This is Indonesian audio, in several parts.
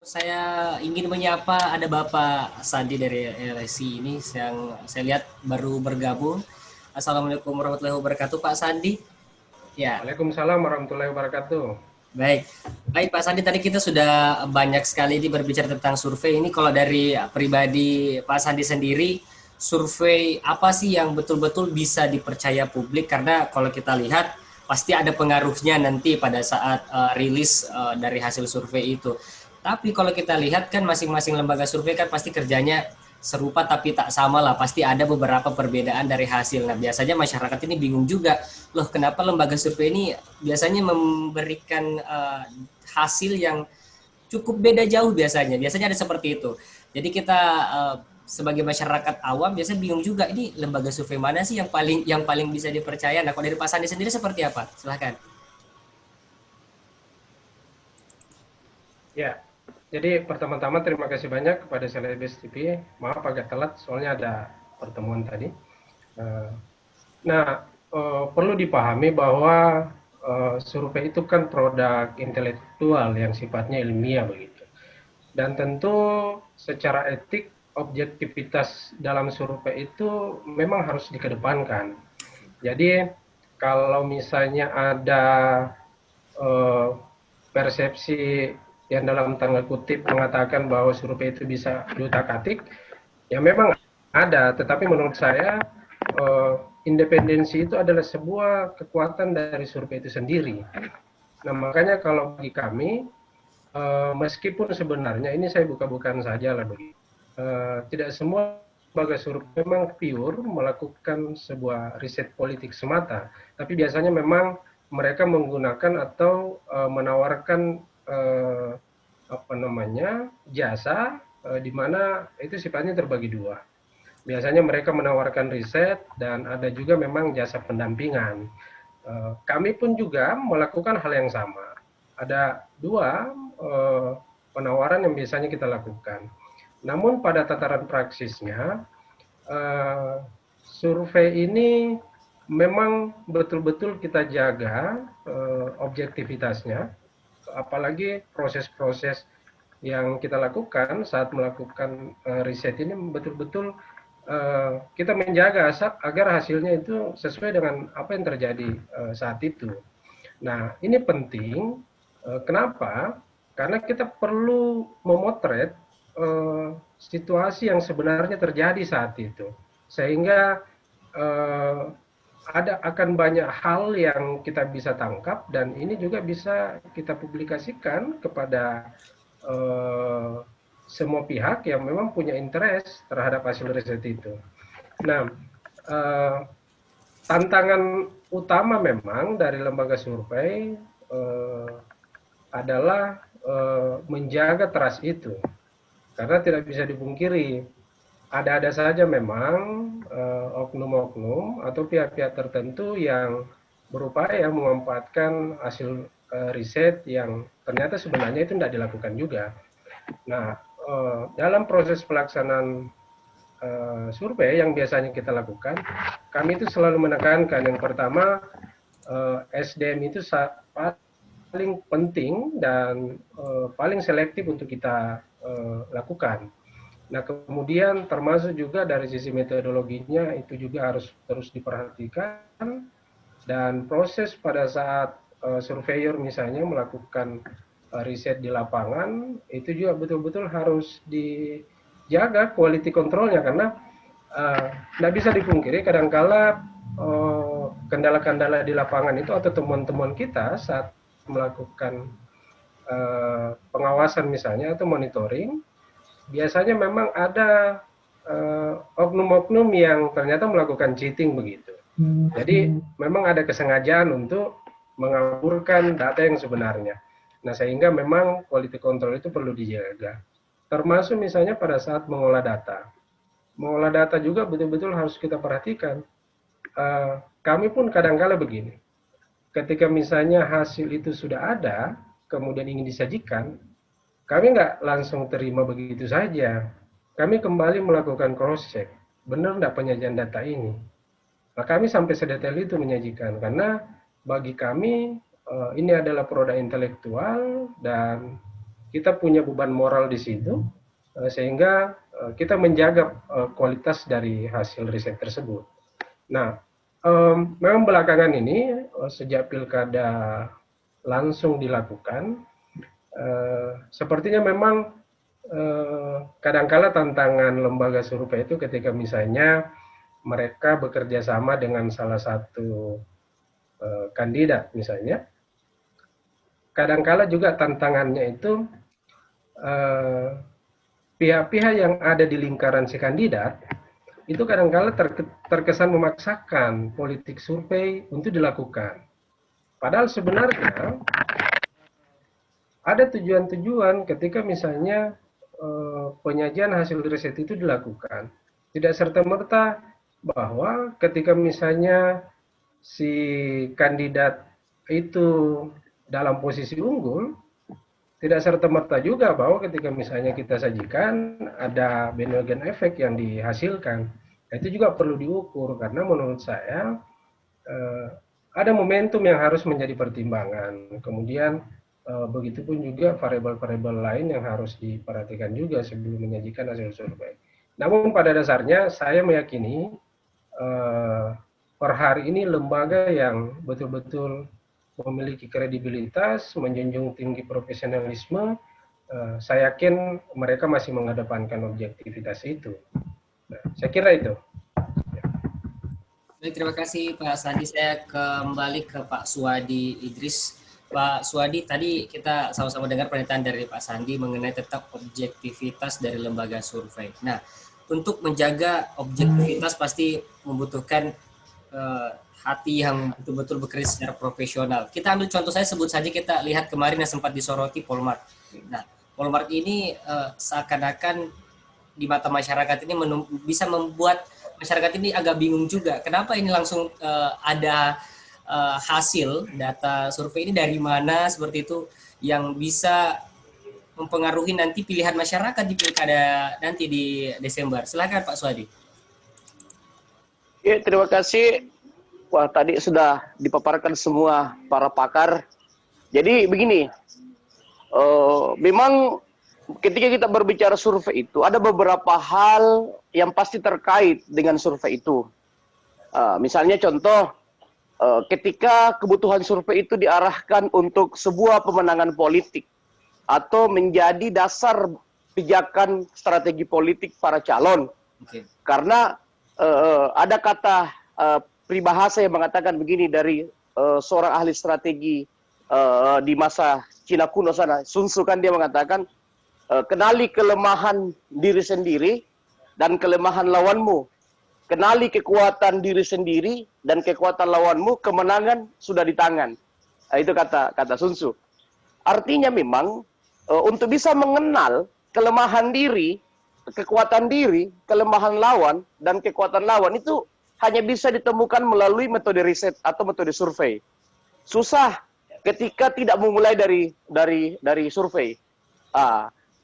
saya ingin menyapa ada Bapak Sandi dari LSI ini yang saya lihat baru bergabung. Assalamualaikum warahmatullahi wabarakatuh, Pak Sandi. Ya, Waalaikumsalam warahmatullahi wabarakatuh. baik. Baik Pak Sandi, tadi kita sudah banyak sekali ini berbicara tentang survei. Ini kalau dari pribadi Pak Sandi sendiri, survei apa sih yang betul-betul bisa dipercaya publik? Karena kalau kita lihat pasti ada pengaruhnya nanti pada saat rilis dari hasil survei itu. Tapi kalau kita lihat kan masing-masing lembaga survei kan pasti kerjanya serupa tapi tak sama lah. Pasti ada beberapa perbedaan dari hasil. Nah biasanya masyarakat ini bingung juga, loh kenapa lembaga survei ini biasanya memberikan hasil yang cukup beda jauh biasanya. Biasanya ada seperti itu. Jadi kita sebagai masyarakat awam biasanya bingung juga, ini lembaga survei mana sih yang paling bisa dipercaya. Nah kalau dari Pak Sandi sendiri seperti apa? Silahkan. Ya, jadi pertama-tama terima kasih banyak kepada Celebes TV. Maaf agak telat, soalnya ada pertemuan tadi. Eh, Nah, perlu dipahami bahwa survei itu kan produk intelektual yang sifatnya ilmiah begitu. Dan tentu secara etik, objektivitas dalam survei itu memang harus dikedepankan. Jadi, kalau misalnya ada eh, persepsi yang dalam tanda kutip mengatakan bahwa survei itu bisa diutak-atik, ya memang ada. Tetapi menurut saya eh, independensi itu adalah sebuah kekuatan dari survei itu sendiri. Nah makanya kalau bagi kami, meskipun sebenarnya ini saya buka-bukaan saja lah begitu, tidak semua lembaga survei memang pure melakukan sebuah riset politik semata, tapi biasanya memang mereka menggunakan atau menawarkan apa namanya jasa di mana itu sifatnya terbagi dua. Biasanya mereka menawarkan riset dan ada juga memang jasa pendampingan. Kami pun juga melakukan hal yang sama. Ada dua penawaran yang biasanya kita lakukan. Namun pada tataran praksisnya, eh, survei ini memang betul-betul kita jaga objektivitasnya, apalagi proses-proses yang kita lakukan saat melakukan riset ini betul-betul kita menjaga agar hasilnya itu sesuai dengan apa yang terjadi saat itu. Nah, ini penting. Kenapa? Karena kita perlu memotret situasi yang sebenarnya terjadi saat itu, sehingga eh, akan banyak hal yang kita bisa tangkap dan ini juga bisa kita publikasikan kepada eh, semua pihak yang memang punya interest terhadap hasil riset itu. Nah, eh, tantangan utama memang dari lembaga survei adalah menjaga trust itu, karena tidak bisa dipungkiri ada-ada saja memang oknum-oknum atau pihak-pihak tertentu yang berupaya memanfaatkan hasil riset yang ternyata sebenarnya itu tidak dilakukan juga. Nah, dalam proses pelaksanaan survei yang biasanya kita lakukan, kami itu selalu menekankan yang pertama SDM itu paling penting dan paling selektif untuk kita lakukan. Nah, kemudian termasuk juga dari sisi metodologinya itu juga harus terus diperhatikan dan proses pada saat surveyor misalnya melakukan riset di lapangan itu juga betul-betul harus dijaga quality controlnya karena tidak bisa dipungkiri kadangkala kendala-kendala di lapangan itu atau temuan-temuan kita saat melakukan pengawasan misalnya atau monitoring biasanya memang ada oknum-oknum yang ternyata melakukan cheating begitu. Jadi memang ada kesengajaan untuk mengaburkan data yang sebenarnya. Nah sehingga memang quality control itu perlu dijaga. Termasuk misalnya pada saat mengolah data. Mengolah data juga betul-betul harus kita perhatikan. Kami pun kadang-kala begini. Ketika misalnya hasil itu sudah ada, kemudian ingin disajikan, kami nggak langsung terima begitu saja. Kami kembali melakukan cross-check. Benar nggak penyajian data ini? Nah, kami sampai sedetail itu menyajikan. Karena bagi kami ini adalah produk intelektual dan kita punya beban moral di situ, sehingga kita menjaga kualitas dari hasil riset tersebut. Nah, memang belakangan ini sejak pilkada langsung dilakukan, sepertinya memang kadangkala tantangan lembaga survei itu ketika misalnya mereka bekerja sama dengan salah satu kandidat misalnya, kadangkala juga tantangannya itu pihak-pihak yang ada di lingkaran si kandidat itu kadangkala terkesan memaksakan politik survei untuk dilakukan. Padahal sebenarnya ada tujuan-tujuan ketika misalnya penyajian hasil riset itu dilakukan. Tidak serta-merta bahwa ketika misalnya si kandidat itu dalam posisi unggul, tidak serta-merta juga bahwa ketika misalnya kita sajikan ada bandwagon effect yang dihasilkan. Nah, itu juga perlu diukur karena menurut saya ada momentum yang harus menjadi pertimbangan. Kemudian begitupun juga variabel-variabel lain yang harus diperhatikan juga sebelum menyajikan hasil survei. Namun pada dasarnya saya meyakini per hari ini lembaga yang betul-betul memiliki kredibilitas, menjunjung tinggi profesionalisme, saya yakin mereka masih mengedepankan objektivitas itu. Nah, saya kira itu. Baik, terima kasih Pak Sandi. Saya kembali ke Pak Suwadi Idris. Pak Suwadi, tadi kita sama-sama dengar pernyataan dari Pak Sandi mengenai tetap objektivitas dari lembaga survei. Nah, untuk menjaga objektivitas pasti membutuhkan hati yang betul-betul bekerja secara profesional. Kita ambil contoh, saya sebut saja, kita lihat kemarin yang sempat disoroti Polmark. Nah, Polmark ini seakan-akan di mata masyarakat ini bisa membuat masyarakat ini agak bingung juga. Kenapa ini langsung ada hasil data survei ini dari mana seperti itu yang bisa mempengaruhi nanti pilihan masyarakat di pilkada nanti di Desember. Silakan Pak Suwadi. Ya, terima kasih. Wah, tadi sudah dipaparkan semua para pakar. Jadi begini, memang ketika kita berbicara survei itu, ada beberapa hal yang pasti terkait dengan survei itu. Misalnya contoh, ketika kebutuhan survei itu diarahkan untuk sebuah pemenangan politik atau menjadi dasar pijakan strategi politik para calon. Okay. Karena ada kata peribahasa yang mengatakan begini dari seorang ahli strategi di masa Cina kuno sana, Sun Tzu, kan dia mengatakan, kenali kelemahan diri sendiri dan kelemahan lawanmu. Kenali kekuatan diri sendiri dan kekuatan lawanmu, kemenangan sudah di tangan. Nah, itu kata Sun Tzu. Artinya memang untuk bisa mengenal kelemahan diri, kekuatan diri, kelemahan lawan, dan kekuatan lawan itu hanya bisa ditemukan melalui metode riset atau metode survei. Susah ketika tidak memulai dari survei.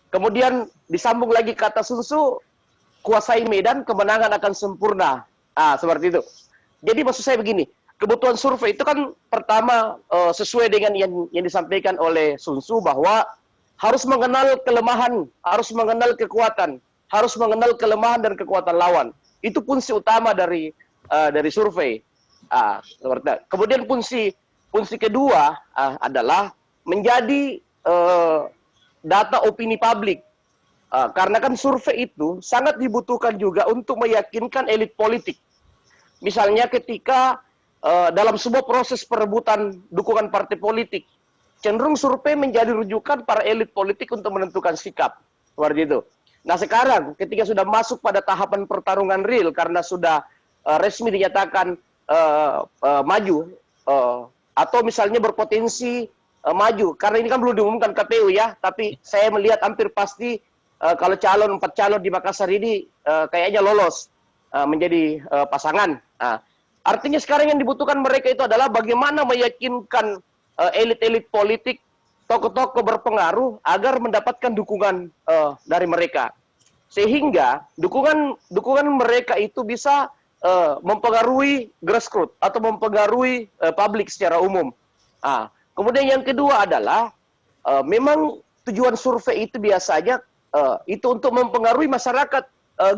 Kemudian disambung lagi kata Sun Tzu, kuasai medan, kemenangan akan sempurna. Seperti itu. Jadi maksud saya begini, kebutuhan survei itu kan pertama sesuai dengan yang disampaikan oleh Sun Tzu bahwa harus mengenal kelemahan, harus mengenal kekuatan, harus mengenal kelemahan dan kekuatan lawan. Itu fungsi utama dari survei. Kemudian fungsi kedua adalah menjadi data opini publik. Karena kan survei itu sangat dibutuhkan juga untuk meyakinkan elit politik. Misalnya ketika dalam sebuah proses perebutan dukungan partai politik, cenderung survei menjadi rujukan para elit politik untuk menentukan sikap. Seperti itu. Nah sekarang ketika sudah masuk pada tahapan pertarungan real karena sudah resmi dinyatakan maju atau misalnya berpotensi maju, karena ini kan belum diumumkan KPU ya, tapi saya melihat hampir pasti kalau 4 calon di Makassar ini kayaknya lolos menjadi pasangan. Artinya sekarang yang dibutuhkan mereka itu adalah bagaimana meyakinkan elit-elit politik, tokoh-tokoh berpengaruh agar mendapatkan dukungan dari mereka, sehingga dukungan mereka itu bisa mempengaruhi grassroots atau mempengaruhi publik secara umum. Kemudian yang kedua adalah memang tujuan survei itu biasanya itu untuk mempengaruhi masyarakat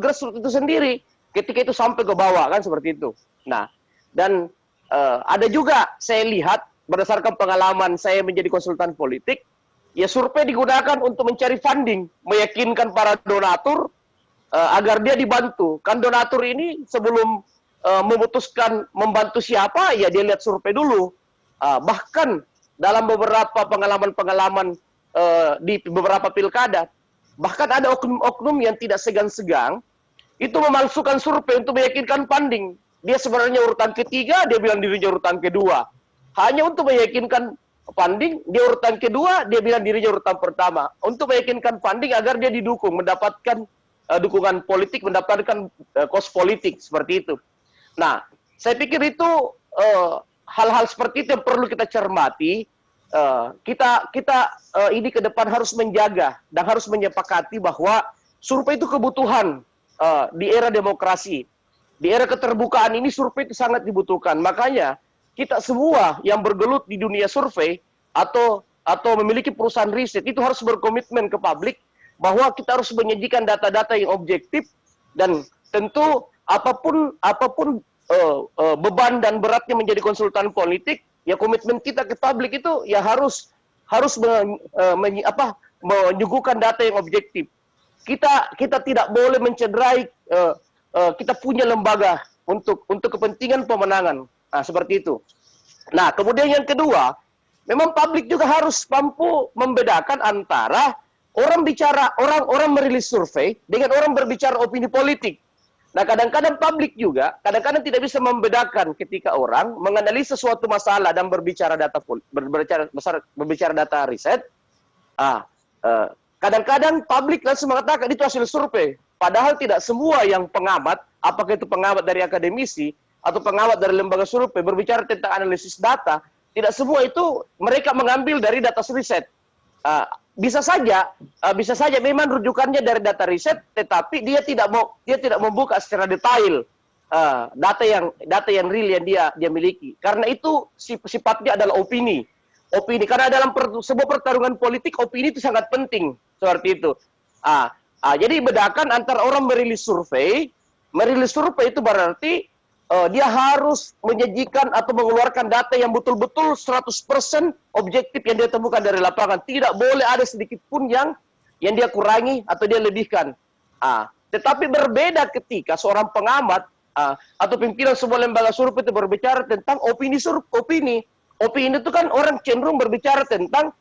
grassroots itu sendiri ketika itu sampai ke bawah kan seperti itu. Nah, dan ada juga saya lihat berdasarkan pengalaman saya menjadi konsultan politik, ya survei digunakan untuk mencari funding, meyakinkan para donatur agar dia dibantu. Kan donatur ini sebelum memutuskan membantu siapa, ya dia lihat survei dulu. Bahkan dalam beberapa pengalaman-pengalaman di beberapa pilkada, bahkan ada oknum-oknum yang tidak segan-segan itu memalsukan survei untuk meyakinkan funding. Dia sebenarnya urutan ketiga, dia bilang dirinya urutan kedua. Hanya untuk meyakinkan funding, dia urutan kedua, dia bilang dirinya urutan pertama. Untuk meyakinkan funding agar dia didukung, mendapatkan dukungan politik, mendapatkan kos politik, seperti itu. Nah, saya pikir itu hal-hal seperti itu yang perlu kita cermati. Kita ini ke depan harus menjaga dan harus menyepakati bahwa survei itu kebutuhan di era demokrasi. Di era keterbukaan ini survei itu sangat dibutuhkan. Makanya kita semua yang bergelut di dunia survei atau memiliki perusahaan riset itu harus berkomitmen ke publik bahwa kita harus menyajikan data-data yang objektif, dan tentu apapun beban dan beratnya menjadi konsultan politik, ya komitmen kita ke publik itu ya harus menyuguhkan data yang objektif. Kita tidak boleh mencederai kita punya lembaga untuk kepentingan pemenangan. Nah, seperti itu. Nah, kemudian yang kedua, memang publik juga harus mampu membedakan antara orang merilis survei dengan orang berbicara opini politik. Nah, kadang-kadang publik juga kadang-kadang tidak bisa membedakan ketika orang menganalisa suatu masalah dan berbicara data riset. Kadang-kadang publik langsung mengatakan itu hasil survei. Padahal tidak semua yang pengamat, apakah itu pengamat dari akademisi atau pengamat dari lembaga survei berbicara tentang analisis data, tidak semua itu mereka mengambil dari data riset. Bisa saja memang rujukannya dari data riset, tetapi dia tidak membuka secara detail data yang real yang dia miliki. Karena itu sifatnya adalah opini. Karena dalam sebuah pertarungan politik opini itu sangat penting, seperti itu. Jadi bedakan antara orang merilis survei itu berarti dia harus menyajikan atau mengeluarkan data yang betul-betul 100% objektif yang dia temukan dari lapangan. Tidak boleh ada sedikit pun yang dia kurangi atau dia lebihkan. Tetapi berbeda ketika seorang pengamat atau pimpinan sebuah lembaga survei itu berbicara tentang opini. Opini itu kan orang cenderung berbicara tentang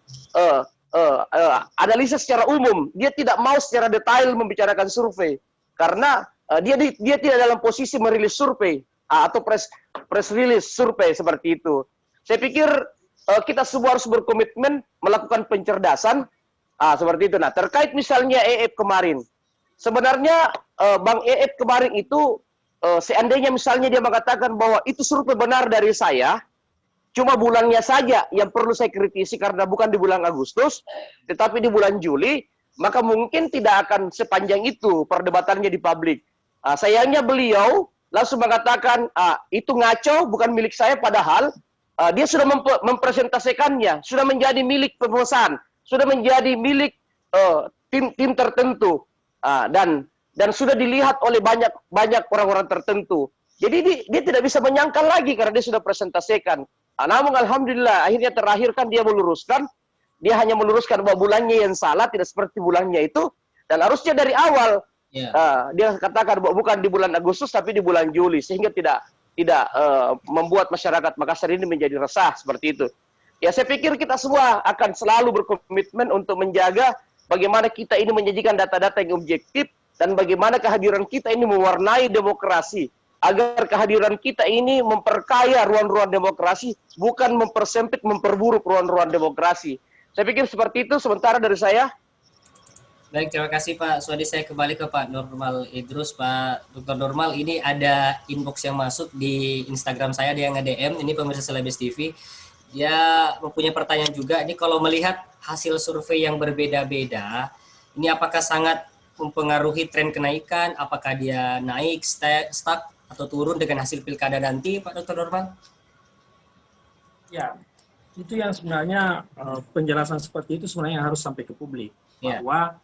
analisa secara umum. Dia tidak mau secara detail membicarakan survei karena dia tidak dalam posisi merilis survei atau press release survei seperti itu. Saya pikir kita semua harus berkomitmen melakukan pencerdasan seperti itu. Nah, terkait misalnya EF kemarin, sebenarnya Bang EF kemarin itu seandainya misalnya dia mengatakan bahwa itu survei benar dari saya, cuma bulannya saja yang perlu saya kritisi karena bukan di bulan Agustus, tetapi di bulan Juli, maka mungkin tidak akan sepanjang itu perdebatannya di publik. Sayangnya beliau langsung mengatakan itu ngaco, bukan milik saya, padahal dia sudah mempresentasikannya, sudah menjadi milik pemesan, sudah menjadi milik tim tertentu, dan sudah dilihat oleh banyak orang-orang tertentu. Jadi dia tidak bisa menyangkal lagi karena dia sudah presentasikan. Namun alhamdulillah akhirnya terakhir kan dia meluruskan, dia hanya meluruskan bahwa bulannya yang salah, tidak seperti bulannya itu, dan harusnya dari awal dia katakan bahwa bukan di bulan Agustus tapi di bulan Juli, sehingga tidak membuat masyarakat Makassar ini menjadi resah seperti itu. Ya, saya pikir kita semua akan selalu berkomitmen untuk menjaga bagaimana kita ini menyajikan data-data yang objektif dan bagaimana kehadiran kita ini mewarnai demokrasi, agar kehadiran kita ini memperkaya ruang-ruang demokrasi, bukan mempersempit, memperburuk ruang-ruang demokrasi. Saya pikir seperti itu sementara dari saya. Baik, terima kasih Pak Suwadi. Saya kembali ke Pak Normal Idrus. Pak Dr. Normal, ini ada inbox yang masuk di Instagram saya, dia nge-DM, ini pemirsa Selebes TV. Dia mempunyai pertanyaan juga, ini kalau melihat hasil survei yang berbeda-beda, ini apakah sangat mempengaruhi tren kenaikan, apakah dia naik, stuck, atau turun dengan hasil pilkada nanti, Pak Dr. Normal? Ya, Itu yang sebenarnya penjelasan seperti itu sebenarnya harus sampai ke publik. Ya. Bahwa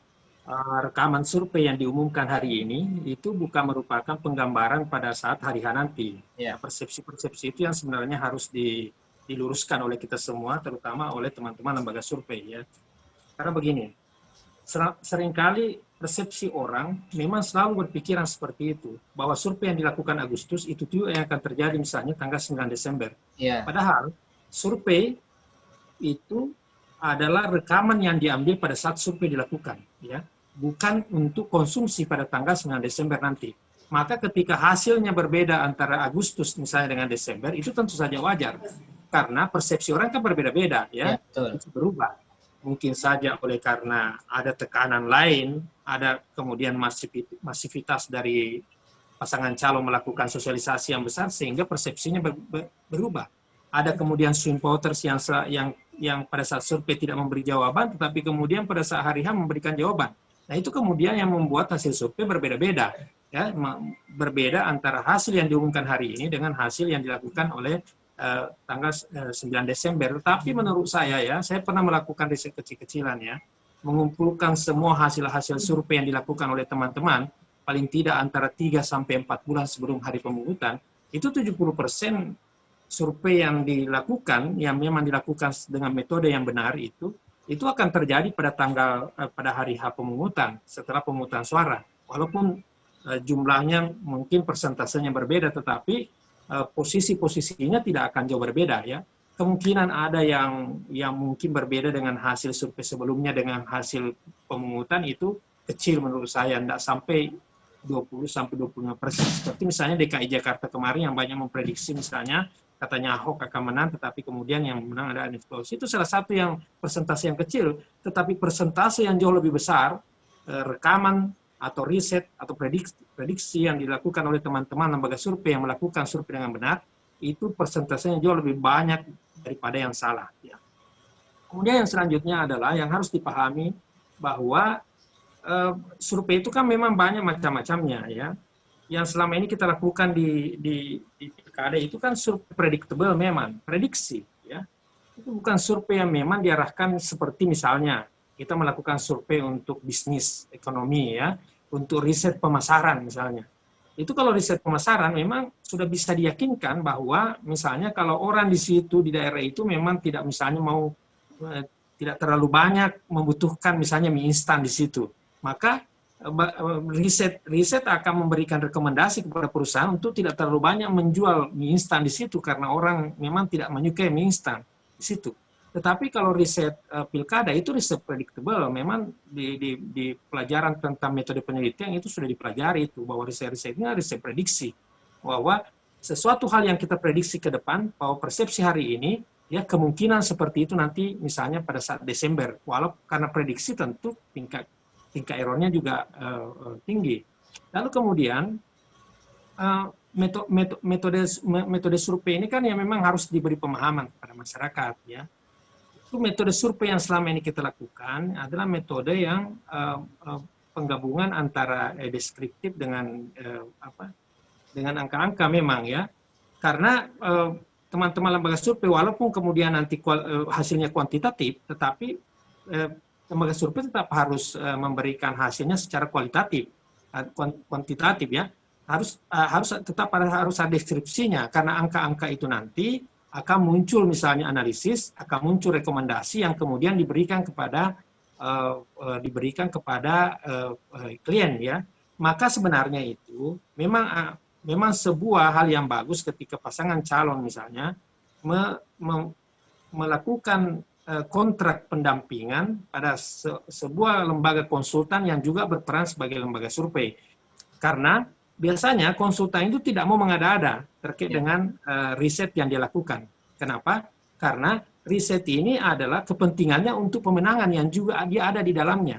rekaman survei yang diumumkan hari ini itu bukan merupakan penggambaran pada saat hari H nanti. Ya. Persepsi-persepsi itu yang sebenarnya harus diluruskan oleh kita semua, terutama oleh teman-teman lembaga survei. Ya. Karena begini, seringkali persepsi orang memang selalu berpikiran seperti itu, bahwa survei yang dilakukan Agustus itu juga yang akan terjadi misalnya tanggal 9 Desember. Ya. Padahal survei itu adalah rekaman yang diambil pada saat survei dilakukan, ya, bukan untuk konsumsi pada tanggal 9 Desember nanti. Maka ketika hasilnya berbeda antara Agustus misalnya dengan Desember, itu tentu saja wajar, karena persepsi orang kan berbeda-beda, ya, itu berubah. Mungkin saja oleh karena ada tekanan lain, ada kemudian masivitas dari pasangan calon melakukan sosialisasi yang besar sehingga persepsinya berubah. Ada kemudian swing voters yang pada saat survei tidak memberi jawaban, tetapi kemudian pada saat hari H memberikan jawaban. Nah itu kemudian yang membuat hasil survei berbeda-beda, ya, berbeda antara hasil yang diumumkan hari ini dengan hasil yang dilakukan oleh tanggal 9 Desember. Tapi menurut saya, ya, saya pernah melakukan riset kecil-kecilan, ya, mengumpulkan semua hasil-hasil survei yang dilakukan oleh teman-teman, paling tidak antara 3 sampai 4 bulan sebelum hari pemungutan, itu 70% survei yang dilakukan, yang memang dilakukan dengan metode yang benar itu akan terjadi pada hari H pemungutan, setelah pemungutan suara. Walaupun jumlahnya mungkin persentasenya berbeda, tetapi posisi-posisinya tidak akan jauh berbeda, ya. Kemungkinan ada yang mungkin berbeda dengan hasil survei sebelumnya dengan hasil pemungutan itu kecil menurut saya, tidak sampai 20-25%. Seperti misalnya DKI Jakarta kemarin yang banyak memprediksi misalnya katanya Ahok akan menang, tetapi kemudian yang menang ada Anies Baswedan. Itu salah satu yang persentase yang kecil, tetapi persentase yang jauh lebih besar, rekaman atau riset atau prediksi yang dilakukan oleh teman-teman lembaga survei yang melakukan survei dengan benar, itu persentasenya jauh lebih banyak daripada yang salah. Ya. Kemudian yang selanjutnya adalah yang harus dipahami bahwa survei itu kan memang banyak macam-macamnya, ya. Yang selama ini kita lakukan di pilkada itu kan survei predictable, memang prediksi, ya. Itu bukan survei yang memang diarahkan seperti misalnya kita melakukan survei untuk bisnis ekonomi, ya, untuk riset pemasaran misalnya. Itu kalau riset pemasaran memang sudah bisa diyakinkan bahwa misalnya kalau orang di situ di daerah itu memang tidak misalnya tidak terlalu banyak membutuhkan misalnya mie instan di situ, maka riset akan memberikan rekomendasi kepada perusahaan untuk tidak terlalu banyak menjual mie instan di situ karena orang memang tidak menyukai mie instan di situ. Tetapi kalau riset pilkada itu riset predictable, memang di pelajaran tentang metode penelitian itu sudah dipelajari itu bahwa riset-riset ini riset prediksi bahwa sesuatu hal yang kita prediksi ke depan bahwa persepsi hari ini ya kemungkinan seperti itu nanti misalnya pada saat Desember, walaupun karena prediksi tentu tingkat errornya juga tinggi. Lalu kemudian metode survei ini kan yang memang harus diberi pemahaman kepada masyarakat, ya. Itu metode survei yang selama ini kita lakukan adalah metode yang penggabungan antara deskriptif dengan dengan angka-angka memang, ya. Karena teman-teman lembaga survei walaupun kemudian nanti hasilnya kuantitatif, tetapi lembaga survei tetap harus memberikan hasilnya secara kualitatif, kuantitatif, ya, harus tetap harus ada deskripsinya karena angka-angka itu nanti akan muncul misalnya analisis, akan muncul rekomendasi yang kemudian diberikan kepada klien, ya. Maka sebenarnya itu memang sebuah hal yang bagus ketika pasangan calon misalnya melakukan kontrak pendampingan pada sebuah lembaga konsultan yang juga berperan sebagai lembaga survei. Karena biasanya konsultan itu tidak mau mengada-ada terkait dengan riset yang dilakukan. Kenapa? Karena riset ini adalah kepentingannya untuk pemenangan yang juga dia ada di dalamnya.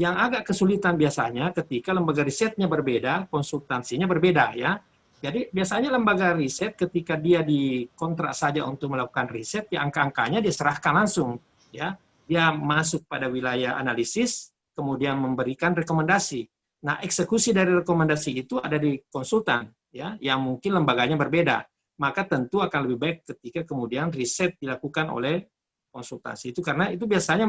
Yang agak kesulitan biasanya ketika lembaga risetnya berbeda, konsultansinya berbeda, ya. Jadi biasanya lembaga riset ketika dia dikontrak saja untuk melakukan riset, ya angka-angkanya diserahkan langsung, ya. Dia masuk pada wilayah analisis, kemudian memberikan rekomendasi. Nah, eksekusi dari rekomendasi itu ada di konsultan, ya, yang mungkin lembaganya berbeda. maka tentu akan lebih baik ketika kemudian riset dilakukan oleh konsultasi itu, karena itu biasanya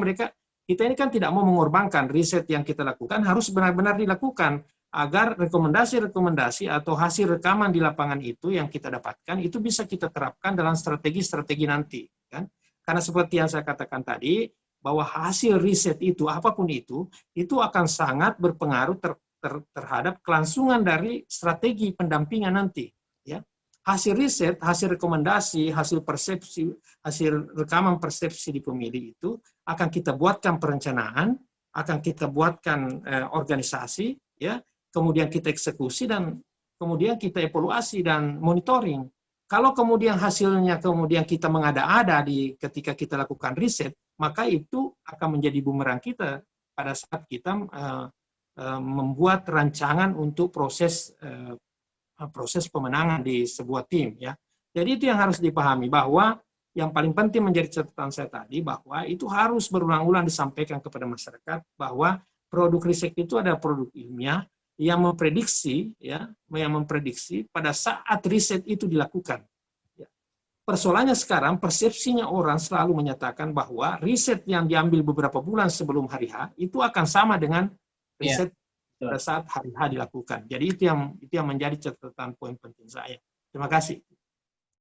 kita ini kan tidak mau mengorbankan riset yang kita lakukan, harus benar-benar dilakukan agar rekomendasi-rekomendasi atau hasil rekaman di lapangan itu yang kita dapatkan itu bisa kita terapkan dalam strategi-strategi nanti, kan? Karena seperti yang saya katakan tadi, bahwa hasil riset itu apapun itu akan sangat berpengaruh terhadap kelangsungan dari strategi pendampingan nanti, ya. Hasil riset, hasil rekomendasi, hasil persepsi, hasil rekaman persepsi di pemilih itu akan kita buatkan perencanaan, akan kita buatkan organisasi, ya, kemudian kita eksekusi dan kemudian kita evaluasi dan monitoring. Kalau kemudian hasilnya kemudian kita mengada-ada ketika kita lakukan riset, maka itu akan menjadi bumerang kita pada saat kita membuat rancangan untuk proses pemenangan di sebuah tim, ya. Jadi itu yang harus dipahami, bahwa yang paling penting menjadi catatan saya tadi, bahwa itu harus berulang-ulang disampaikan kepada masyarakat bahwa produk riset itu adalah produk ilmiah yang memprediksi, ya, yang memprediksi pada saat riset itu dilakukan. Ya. Persoalannya sekarang persepsinya orang selalu menyatakan bahwa riset yang diambil beberapa bulan sebelum hari H itu akan sama dengan riset pada saat hari H dilakukan. Jadi itu yang menjadi catatan poin penting saya. Terima kasih.